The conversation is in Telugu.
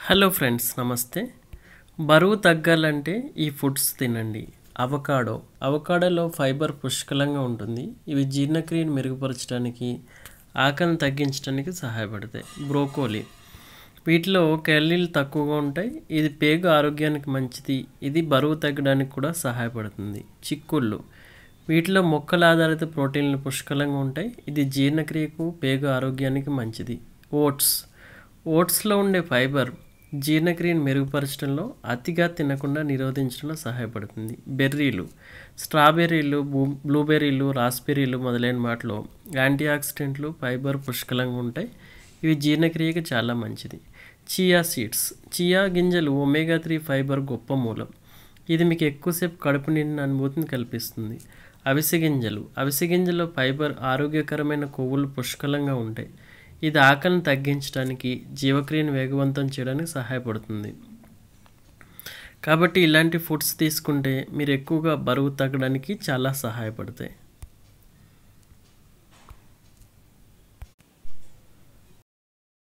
హలో ఫ్రెండ్స్, నమస్తే. బరువు తగ్గాలంటే ఈ ఫుడ్స్ తినండి. అవకాడోలో ఫైబర్ పుష్కలంగా ఉంటుంది. ఇవి జీర్ణక్రియను మెరుగుపరచడానికి, ఆకలిని తగ్గించడానికి సహాయపడతాయి. బ్రోకోలీ, వీటిలో క్యాలరీలు తక్కువగా ఉంటాయి. ఇది పేగు ఆరోగ్యానికి మంచిది. ఇది బరువు తగ్గడానికి కూడా సహాయపడుతుంది. చిక్కుళ్ళు, వీటిలో మొక్కల ఆధారిత ప్రోటీన్లు పుష్కలంగా ఉంటాయి. ఇది జీర్ణక్రియకు, పేగు ఆరోగ్యానికి మంచిది. ఓట్స్లో ఉండే ఫైబర్ జీర్ణక్రియను మెరుగుపరచడంలో, అతిగా తినకుండా నిరోధించడంలో సహాయపడుతుంది. బెర్రీలు, స్ట్రాబెర్రీలు, బ్లూబెర్రీలు, రాస్బెర్రీలు మొదలైన వాటిలో యాంటీ ఆక్సిడెంట్లు, ఫైబర్ పుష్కలంగా ఉంటాయి. ఇవి జీర్ణక్రియకి చాలా మంచిది. చియా సీడ్స్, చియా గింజలు ఒమేగా 3 ఫైబర్ గొప్ప మూలం. ఇది మీకు ఎక్కువసేపు కడుపు నిండిన అనుభూతిని కల్పిస్తుంది. అవిసె గింజల్లో ఫైబర్ ఆరోగ్యకరమైన కొవ్వులు పుష్కలంగా ఉంటాయి. ఇది ఆకలిని తగ్గించడానికి, జీవక్రియను వేగవంతం చేయడానికి సహాయపడుతుంది. కాబట్టి ఇలాంటి ఫుడ్స్ తీసుకుంటే మీరు ఎక్కువగా బరువు తగ్గడానికి చాలా సహాయపడతాయి.